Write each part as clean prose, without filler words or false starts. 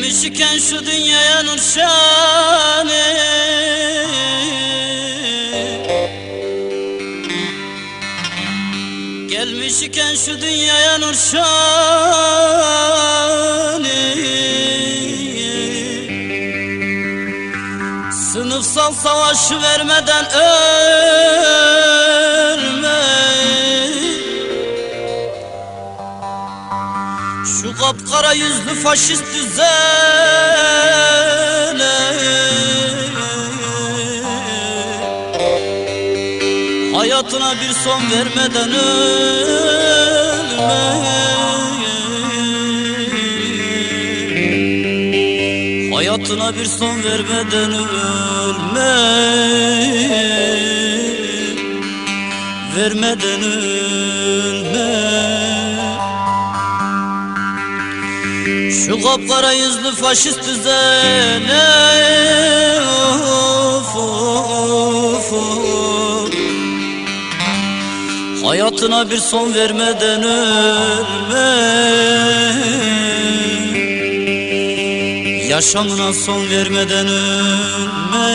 Gelmiş iken şu dünyaya nur şanı, gelmiş iken şu dünyaya nur şanı. Sınıfsal savaşı vermeden ölme. Şu kapkara yüzlü faşist düzene hayatına bir son vermeden ölme. Hayatına bir son vermeden ölme. Vermeden ölme. Şu kapkara yüzlü faşist düzene of, of, of. Hayatına bir son vermeden ölme. Yaşamına son vermeden ölme.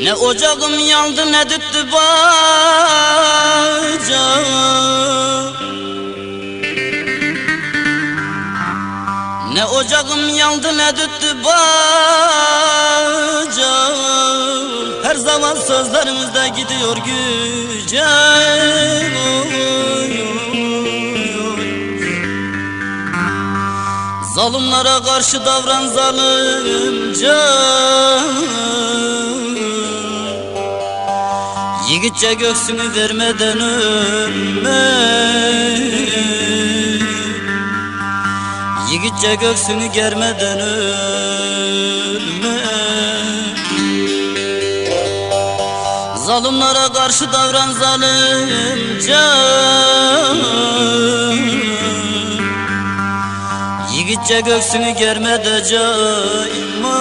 Ne ocağım yandı ne düttü bacağım, ne ocağım yandı ne düttü bacağım. Her zaman sözlerimizde gidiyor gücüm. Zalimlere karşı davran zalimce. Yiğitçe göğsünü vermeden ölme. Yiğitçe göğsünü germeden ölme. Zalimlere karşı davran zalimce. Yiğitçe göğsünü germede cayma.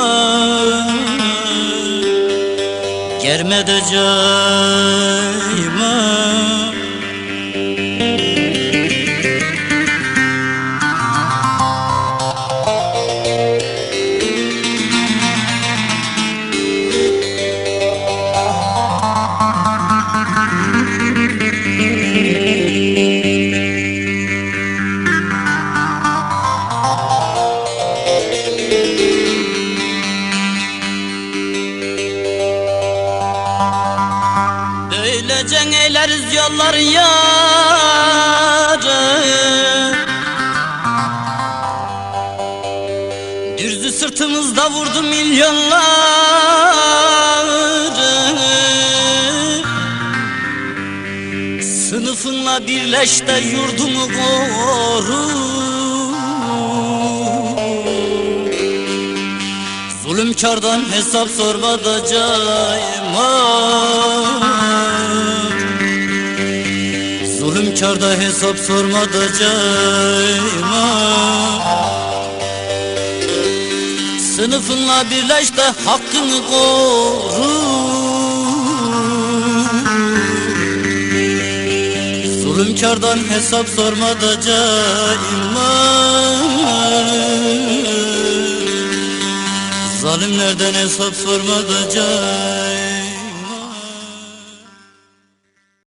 Germede cayma. Böylece eyleriz yolları yarı, dürzü sırtımızda vurdu milyonları. Sınıfınla birleş de yurdumu koru. Zulümkardan hesap sorma da cayma. Zulümkarda hesap sorma da cayma. Sınıfınla birleş de hakkını koru. Zulümkardan hesap sorma da cayma. Zalimlerden hesap sorma da cayma.